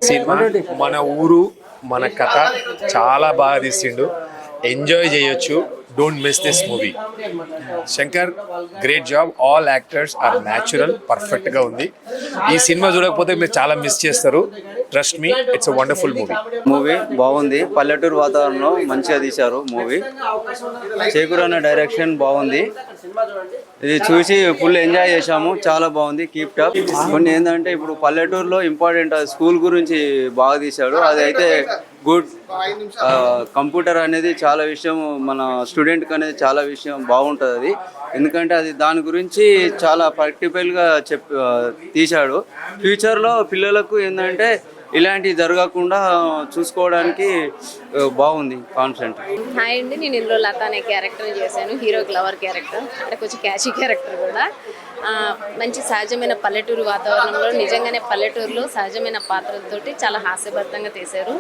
Cinema మన ఊరు మన కథ చాలా బాగా తీసిండు. ఎంజాయ్ చేయొచ్చు. Don't miss this movie. Shankar great job. All actors are natural, perfect గా ఉంది. ఈ సినిమా చూడకపోతే మీరు చాలా మిస్ చేస్తారు. Trust me, it's a wonderful movie బాగుంది. పల్లెటూరు వాతావరణంలో మంచిగా తీశారు మూవీ. చేకూరు అన్న డైరెక్షన్ బాగుంది. ఇది చూసి ఫుల్ ఎంజాయ్ చేశాము. చాలా బాగుంది. Keep top. కొన్ని ఏంటంటే ఇప్పుడు పల్లెటూరులో ఇంపార్టెంట్ స్కూల్ గురించి బాగా తీశాడు. అది అయితే గుడ్. కంప్యూటర్ అనేది చాలా విషయం మన స్టూడెంట్కి అనేది చాలా విషయం బాగుంటుంది అది. ఎందుకంటే అది దాని గురించి చాలా ప్రాక్టికల్గా తీశాడు. ఫ్యూచర్లో పిల్లలకు ఏంటంటే ఇలాంటివి జరగకుండా చూసుకోవడానికి బాగుంది కాన్సెప్ట్. హాయ్ అండి, నేను ఇందులో లత అనే క్యారెక్టర్ చేశాను. హీరో లవర్ క్యారెక్టర్, అంటే కొంచెం క్యాచీ క్యారెక్టర్ కూడా. మంచి సహజమైన పల్లెటూరు వాతావరణంలో నిజంగానే పల్లెటూరులో సహజమైన పాత్రలతోటి చాలా హాస్యభరితంగా తీశారు.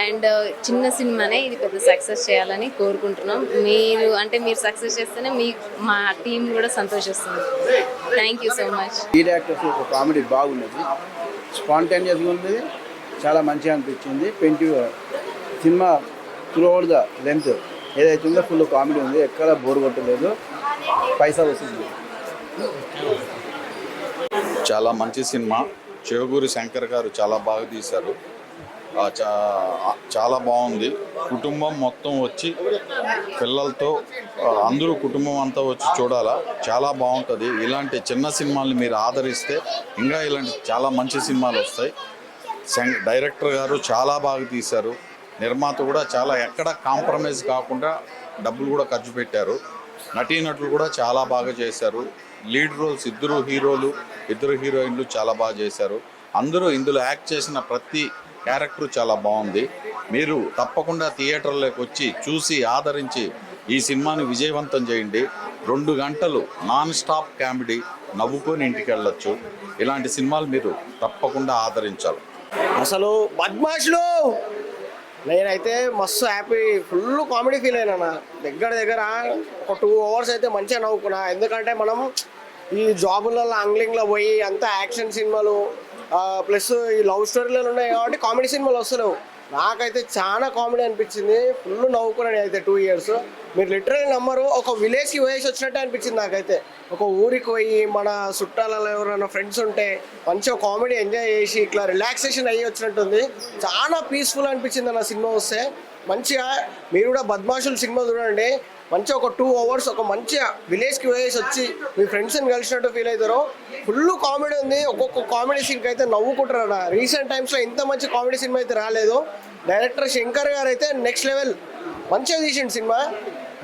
అండ్ చిన్న సినిమానే ఇది పెద్ద సక్సెస్ చేయాలని కోరుకుంటున్నాం. మీరు సక్సెస్ చేస్తేనే మా టీం కూడా సంతోషిస్తుంది. Thank you so much. Lead actors ఒక కామెడీ బాగున్నది, స్పాంటేనియస్గా ఉంది, చాలా మంచిగా అనిపించింది. Cinema throughout the length ఏదైతే ఉందో ఫుల్ కామెడీ ఉంది. ఎక్కడ బోర్ కొట్టలేదు. పైసా వస్తుంది. చాలా మంచి సినిమా. చేకూరి శంకర్ గారు చాలా బాగా తీశారు. చాలా బాగుంది. కుటుంబం మొత్తం వచ్చి పిల్లలతో అందరూ కుటుంబం అంతా వచ్చి చూడాలా. చాలా బాగుంటుంది. ఇలాంటి చిన్న సినిమాల్ని మీరు ఆదరిస్తే ఇంకా ఇలాంటి చాలా మంచి సినిమాలు వస్తాయి. డైరెక్టర్ గారు చాలా బాగా తీశారు. నిర్మాత కూడా చాలా ఎక్కడ కాంప్రమైజ్ కాకుండా డబ్బులు కూడా ఖర్చు పెట్టారు. నటీనటులు కూడా చాలా బాగా చేశారు. లీడ్ రోల్స్ ఇద్దరు హీరోయిన్లు చాలా బాగా చేశారు. అందరూ ఇందులో యాక్ట్ చేసిన ప్రతి క్యారెక్టర్ చాలా బాగుంది. మీరు తప్పకుండా థియేటర్లోకి వచ్చి చూసి ఆదరించి ఈ సినిమాని విజయవంతం చేయండి. 2 గంటలు నాన్ స్టాప్ కామెడీ, నవ్వుకొని ఇంటికి వెళ్ళొచ్చు. ఇలాంటి సినిమాలు మీరు తప్పకుండా ఆదరించాలి. అసలు బద్మాష్లు నేనైతే మస్తు హ్యాపీ, ఫుల్ కామెడీ ఫీల్ అయినా. దగ్గర ఒక 2 అవర్స్ అయితే మంచిగా నవ్వుకున్నా. ఎందుకంటే మనం ఈ జాబులలో ఆంగ్లింగ్లో పోయి అంతా యాక్షన్ సినిమాలు ప్లస్ ఈ లవ్ స్టోరీలలో ఉన్నాయి కాబట్టి కామెడీ సినిమాలు వస్తలేవు. నాకైతే చాలా కామెడీ అనిపించింది. ఫుల్ నవ్వుకున్నాను అయితే 2 ఇయర్స్. మీరు లిటరల్ నమ్మరు, ఒక విలేజ్కి పోయేసి వచ్చినట్టే అనిపించింది నాకైతే. ఒక ఊరికి పోయి మన చుట్టాలలో ఎవరైనా ఫ్రెండ్స్ ఉంటే మంచిగా కామెడీ ఎంజాయ్ చేసి ఇట్లా రిలాక్సేషన్ అయ్యి వచ్చినట్టుంది. చాలా పీస్ఫుల్ అనిపించింది అన్న సినిమా వస్తే. మంచిగా మీరు కూడా బద్మాషులు సినిమా చూడండి. మంచిగా ఒక 2 అవర్స్ ఒక మంచిగా విలేజ్కి పోయేసి వచ్చి మీ ఫ్రెండ్స్ని కలిసినట్టు ఫీల్ అవుతారు. ఫుల్ కామెడీ ఉంది. ఒక్కొక్క కామెడీ సీన్కి అయితే నవ్వుకుంటారు. రీసెంట్ టైమ్స్లో ఇంత మంచి కామెడీ సినిమా అయితే రాలేదు. డైరెక్టర్ శంకర్ గారు అయితే నెక్స్ట్ లెవెల్ మంచిగా తీసిండు సినిమా.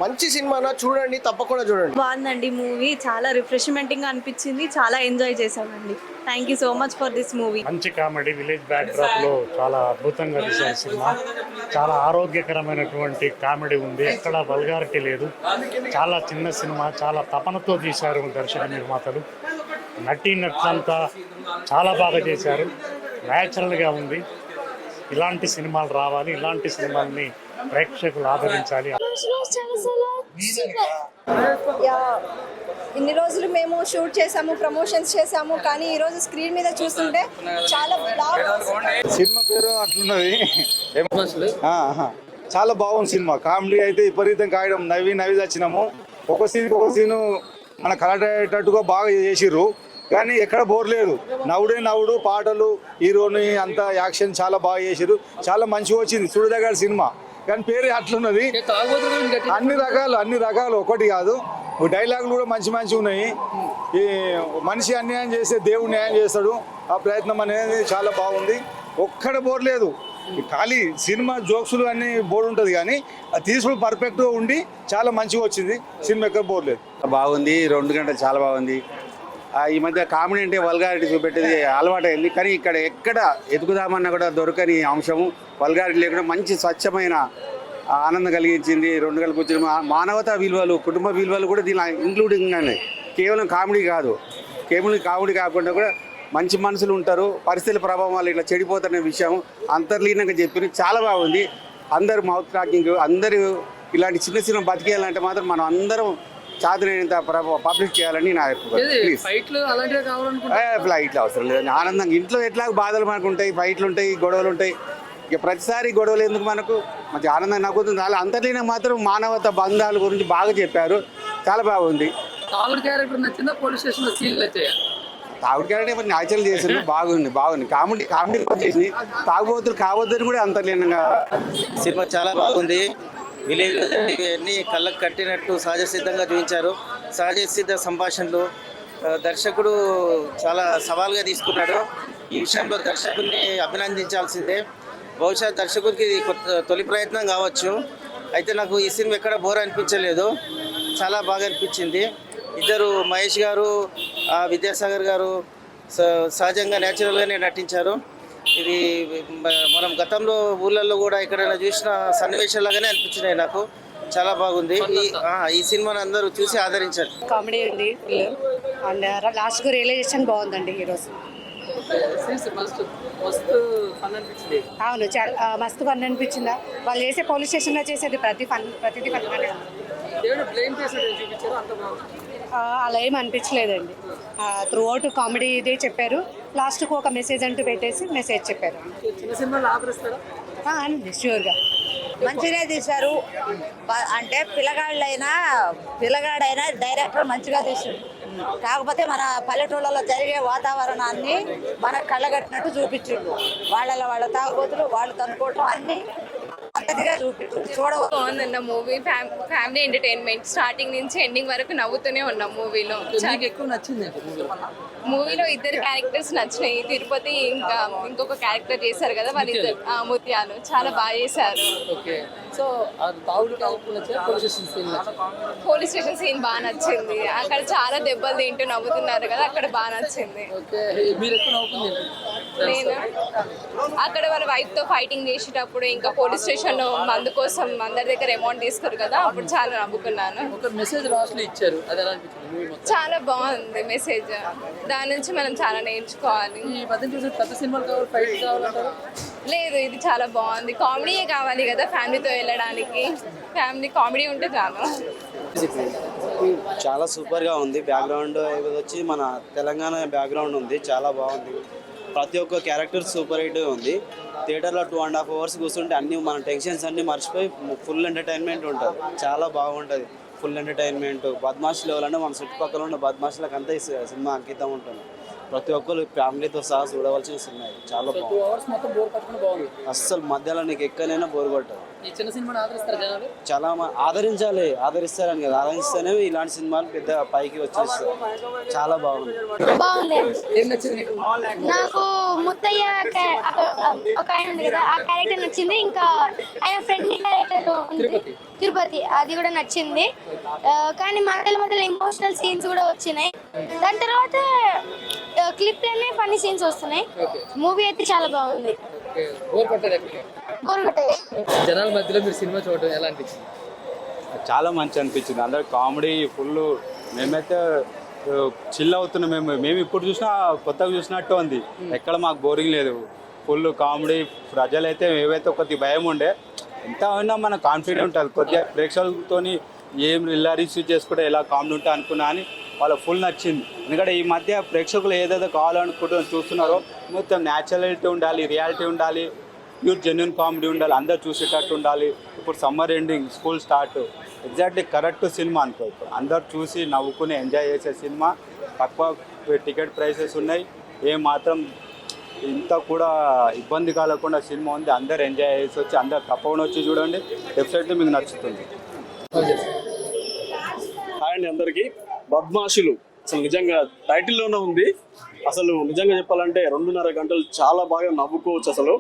మంచి సినిమా చూడండి, తప్పకుండా చూడండి. బాగుందండి మూవీ. చాలా రిఫ్రెష్మెంటింగ్ అనిపించింది. చాలా ఎంజాయ్ చేశామండి. Thank you so much for this movie. మంచి కామెడీ, విలేజ్ బ్యాక్ డ్రాప్ లో చాలా అద్భుతంగా తీసిన సినిమా. చాలా ఆరోగ్యకరమైనటువంటి కామెడీ ఉంది. ఎక్కడ వల్గారిటీ లేదు. చాలా చిన్న సినిమా, చాలా తపనతో తీశారు దర్శక నిర్మాతలు. నటులంతా చాలా బాగా చేశారు. న్యాచురల్గా ఉంది. ఇలాంటి సినిమాలు రావాలి. ఇలాంటి సినిమాల్ని ప్రేక్షకులు ఆదరించాలి. ఇన్ని రోజులు మేము షూట్ చేసాము, ప్రమోషన్స్ చేసాము, కానీ ఈరోజు స్క్రీన్ మీద చూస్తుంటే చాలా సినిమా పేరు అట్లున్నది. చాలా బాగుంది సినిమా. కామెడీ అయితే విపరీతం కాయడం, నవ్వి వచ్చినాము. ఒక సీను మన కలటట్టుగా బాగా చేసిర్రు, కానీ ఎక్కడ బోర్ లేదు. నవ్వుడు, పాటలు, హీరోని అంతా యాక్షన్ చాలా బాగా చేసిర్రు. చాలా మంచిగా వచ్చింది. చూడదగ్గ సినిమా, కానీ పేరు అట్లున్నది. అన్ని రకాలు ఒకటి కాదు. డైలాగులు కూడా మంచి ఉన్నాయి. ఈ మనిషి అన్యాయం చేస్తే దేవుడు న్యాయం చేస్తాడు. ఆ ప్రయత్నం అనేది చాలా బాగుంది. ఒక్కడ బోర్ లేదు. ఖాళీ సినిమా జోక్సులు అన్ని బోర్డు ఉంటుంది, కానీ తీసుడు పర్ఫెక్ట్గా ఉండి చాలా మంచిగా వచ్చింది సినిమా. ఎక్కడ బోర్ లేదు. బాగుంది. 2 గంటలు చాలా బాగుంది. ఈ మధ్య కామెడీ అంటే వల్గారిటీ చూపెట్టేది అలవాటైంది, కానీ ఎక్కడ ఎదుగుదామన్నా కూడా దొరకని అంశము. వల్గారిటీ లేకుండా మంచి స్వచ్ఛమైన ఆనందం కలిగించింది. 2 గంటలు కూర్చొని మానవతా విలువలు, కుటుంబ విలువలు కూడా దీనిలో ఇంక్లూడింగ్ ఉన్నాయి. కేవలం కామెడీ కాకుండా కూడా మంచి మనుషులు ఉంటారు. పరిస్థితుల ప్రభావం వల్ల ఇట్లా చెడిపోతున్న విషయం అంతర్లీనంగా చెప్పి చాలా బాగుంది. అందరూ మౌత్ టాకింగ్, అందరూ ఇలాంటి చిన్న బతికేయాలంటే మాత్రం మనం అందరం చాతురైనంత పబ్లిష్ చేయాలని నా ప్లీజ్. ఫ్లైట్లు అవసరం లేదు, ఆనందంగా ఇంట్లో ఎట్లా బాధలు మనకు ఉంటాయి, ఫైట్లు ఉంటాయి, గొడవలు ఉంటాయి. ఇక ప్రతిసారి గొడవలు ఎందుకు మనకు, మంచి ఆనందంగా నవ్వుతుంది. అలా అంతర్లీనం మాత్రం మానవత బంధాల గురించి బాగా చెప్పారు, చాలా బాగుంది. తాగుడు క్యారెక్టర్ నచ్చిందా, పోలీస్ స్టేషన్ లో సీన్ నచ్చాయా? తాగుడు క్యారెక్టర్ న్యాచురల్ చేసింది, బాగుంది. కామెడీ చేసింది. తాగుబోతులు కావద్దని కూడా అంతర్లీనంగా. సినిమా చాలా బాగుంది. విలేజ్ అన్ని కళ్ళకు కట్టినట్టు సహజ సిద్ధంగా చూపించారు. సహజ సిద్ధ సంభాషణలు. దర్శకుడు చాలా సవాల్గా తీసుకున్నాడు. ఈ విషయంలో దర్శకుడిని అభినందించాల్సిందే. బహుశా దర్శకుడికి ఇది తొలి ప్రయత్నం కావచ్చు. అయితే నాకు ఈ సినిమా ఎక్కడ బోర్ అనిపించలేదు, చాలా బాగా అనిపించింది. ఇద్దరు మహేష్ గారు, విద్యాసాగర్ గారు సహజంగా న్యాచురల్గానే నటించారు. ఇది మనం గతంలో ఊళ్ళల్లో కూడా ఎక్కడైనా చూసిన సన్నివేశాలాగానే అనిపించినాయి నాకు. చాలా బాగుంది. ఈ సినిమాని అందరూ చూసి ఆదరించారు. కామెడీ ఉంది ఫుల్, అండ్ లాస్ట్ రియలైజేషన్ బాగుందండి ఈరోజు. అవును, చాలా మస్తు ఫన్ అనిపించిందా. వాళ్ళు చేసే పోలీస్ స్టేషన్లో చేసేది ప్రతిదీ ఫన్గానే ఉంది. అలా ఏం అనిపించలేదండి. త్రూ అవుట్ కామెడీ ఇదే చెప్పారు, లాస్ట్కు ఒక మెసేజ్ అంటూ పెట్టేసి మెసేజ్ చెప్పారు. అండి ష్యూర్గా మంచిగా తీశారు. అంటే పిల్లగాడైనా డైరెక్టర్ మంచిగా తీశారు. కాకపోతే మన పల్లెటూళ్ళలో జరిగే వాతావరణాన్ని మన కళ్ళగట్టినట్టు చూపించిండు. వాళ్ళ తాగుబోతులు వాళ్ళు తనుకోవటం అన్ని పద్ధతిగా చూపించారు. బాగుందన్న మూవీ. ఫ్యామిలీ ఎంటర్టైన్మెంట్ స్టార్టింగ్ నుంచి ఎండింగ్ వరకు నవ్వుతూనే ఉన్నాం మూవీలో. ఎక్కువ నచ్చింది మూవీలో ఇద్దరు క్యారెక్టర్స్ నచ్చినాయి. తిరుపతి ఇంకా ఇంకొక క్యారెక్టర్ చేశారు కదా వాళ్ళిద్దరు, ముత్యాలు చాలా బాగా చేశారు. సో పోలీస్ స్టేషన్ సీన్ బాగా నచ్చింది. అక్కడ చాలా దెబ్బలు తింటూ నవ్వుతున్నారు కదా, అక్కడ బాగా నచ్చింది. నేను అక్కడ వాళ్ళ వైఫ్ తో ఫైటింగ్ చేసేటప్పుడు, ఇంకా పోలీస్ స్టేషన్ లో మందు కోసం అందరి దగ్గర అమౌంట్ తీసుకోరు కదా, అప్పుడు చాలా నవ్వుకున్నాను. చాలా బాగుంది మెసేజ్. దాని నుంచి మనం చాలా నేర్చుకోవాలి. లేదు, ఇది చాలా బాగుంది. కామెడీయే కావాలి కదా ఫ్యామిలీతో వెళ్ళడానికి. ఫ్యామిలీ కామెడీ ఉంటే చాలు. చాలా సూపర్గా ఉంది. బ్యాక్గ్రౌండ్ వచ్చి మన తెలంగాణ బ్యాక్గ్రౌండ్ ఉంది, చాలా బాగుంది. ప్రతి ఒక్క క్యారెక్టర్ సూపర్ హిట్గా ఉంది. థియేటర్లో 2.5 hours కూర్చుంటే అన్ని మన టెన్షన్స్ అన్నీ మర్చిపోయి ఫుల్ ఎంటర్టైన్మెంట్ ఉంటుంది, చాలా బాగుంటుంది. Full entertainment. బద్మాష్ లెవెల్ అంటే మన చుట్టుపక్కల ఉన్న బద్మాష్లకు అంతా ఈ సినిమా అంకితం ఉంటుంది. ప్రతి ఒక్కరు ఫ్యామిలీతో సహా చూడవలసిన సినిమా. చాలా బాగుంది. అస్సలు మధ్యలో నీకు ఎక్కడైనా బోర్ కొట్టదు. చాలా ఆదరిస్తారని కదా, ఆదరిస్తేనే ఇలాంటి సినిమాలు పెద్ద పైకి వచ్చేస్తారు. చాలా బాగుంది. నాకు ముత్తయ్య ఒక ఆయన ఉంది కదా, ఆ క్యారెక్టర్ నచ్చింది. ఇంకా ఆయన ఫ్రెండ్లీ క్యారెక్టర్ తిరుపతి, అది కూడా నచ్చింది. కానీ మధ్యలో ఎమోషనల్ సీన్స్ కూడా వచ్చినాయి. దాని తర్వాత క్లిప్లోనే ఫన్నీ సీన్స్ వస్తున్నాయి. మూవీ అయితే చాలా బాగుంది. జనాల మధ్యలో మీరు సినిమా చూడడం ఎలా అనిపించింది? చాలా మంచి అనిపించింది. అందరూ కామెడీ ఫుల్. మేమైతే చిల్ అవుతున్నాం. మేము ఇప్పుడు చూసినా కొత్తగా చూసినట్టు ఉంది, ఎక్కడ మాకు బోరింగ్ లేదు. Full comedy. ప్రజలైతే ఏవైతే కొద్ది భయం ఉండే, ఎంత అయినా మన కాన్ఫిడెంట్ ఉంటుంది. కొద్దిగా ప్రేక్షకులతో ఏం ఇలా రిసీవ్ చేసుకుంటే ఎలా కామెడీ ఉంటా అనుకున్నా అని వాళ్ళ ఫుల్ నచ్చింది. ఎందుకంటే ఈ మధ్య ప్రేక్షకులు ఏదైతే కావాలనుకుంటూ చూస్తున్నారో మొత్తం న్యాచురాలిటీ ఉండాలి, రియాలిటీ ఉండాలి, ప్యూర్ జెన్యున్ కామెడీ ఉండాలి, అందరు చూసేటట్టు ఉండాలి. ఇప్పుడు summer ending, school start, exactly correct cinema అనుకో. ఇప్పుడు అందరు చూసి నవ్వుకుని ఎంజాయ్ చేసే సినిమా. తక్కువ టికెట్ ప్రైసెస్ ఉన్నాయి. మాత్రం ఇంత కూడా ఇబ్బంది కలగకుండా సినిమా ఉంది. అందరు ఎంజాయ్ చేసి వచ్చి అందరు తప్పకుండా వచ్చి చూడండి, వెబ్సైట్లో మీకు నచ్చుతుంది. హాయ్ అండి అందరికీ. బద్మాషులు అసలు నిజంగా టైటిల్లోనే ఉంది. అసలు నిజంగా చెప్పాలంటే 2.5 గంటలు చాలా బాగా నవ్వుకోవచ్చు. అసలు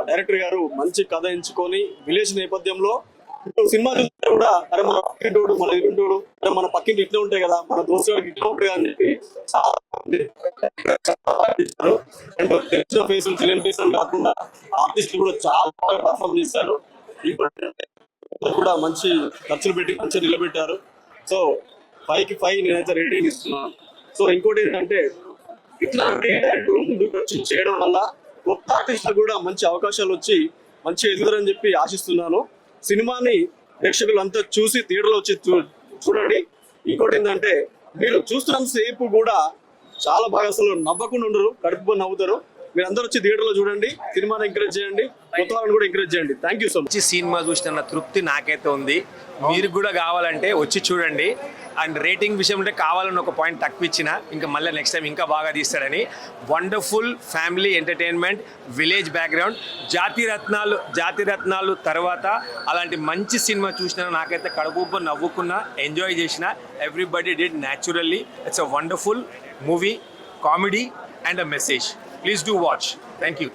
డైరెక్టర్ గారు మంచి కథ ఎంచుకొని విలేజ్ నేపథ్యంలో సినిమా చూస్తే కూడా అరే మన పక్కింటోడు, మన ఎదుటింటోడు, అరే మన పక్కింటి ఇట్లా ఉంటాయి కదా, మన దోస్తుడు ఇట్లా ఉంటాయి అని చెప్పి తెలిసిన ఫేసులు తెలియని ఫేసులు కాకుండా ఆర్టిస్టులు కూడా చాలా బాగా పర్ఫార్మ్ చేశారు. కూడా మంచి ఖర్చులు పెట్టి మంచిగా నిలబెట్టారు. సో 5కి 5 నేనైతే రేటింగ్ ఇస్తున్నాను. సో ఇంకోటి ఏంటంటే ఇట్లాంటి ముందుకు వచ్చి చేయడం వల్ల కొత్త ఆర్టిస్టులు కూడా మంచి అవకాశాలు వచ్చి మంచి ఎదుగుదరని చెప్పి ఆశిస్తున్నాను. సినిమాని ప్రేక్షకులు అంతా చూసి థియేటర్లో వచ్చి చూడండి. ఇంకోటి ఏంటంటే మీరు చూస్తున్నంతసేపు కూడా చాలా బాగా అసలు నవ్వకుండా ఉండరు, కడుపు నవ్వుతారు. మీరు అందరూ వచ్చి థియేటర్లో చూడండి, సినిమాని ఎంకరేజ్ చేయండి, కొత్త వాళ్ళని కూడా ఎంకరేజ్ చేయండి. Thank you so much. మంచి సినిమా చూసిన తృప్తి నాకైతే ఉంది. మీరు కూడా కావాలంటే వచ్చి చూడండి. అండ్ రేటింగ్ విషయం అంటే కావాలని ఒక పాయింట్ తక్కువ ఇచ్చిన ఇంకా మళ్ళీ నెక్స్ట్ టైం ఇంకా బాగా తీస్తాడని. Wonderful family entertainment, village background, Jathi Ratnalu తర్వాత అలాంటి మంచి సినిమా చూసిన నాకైతే కడుపు నవ్వుకున్నా, ఎంజాయ్ చేసిన. Everybody did naturally. It's a wonderful movie, comedy and a message. Please do watch. Thank you.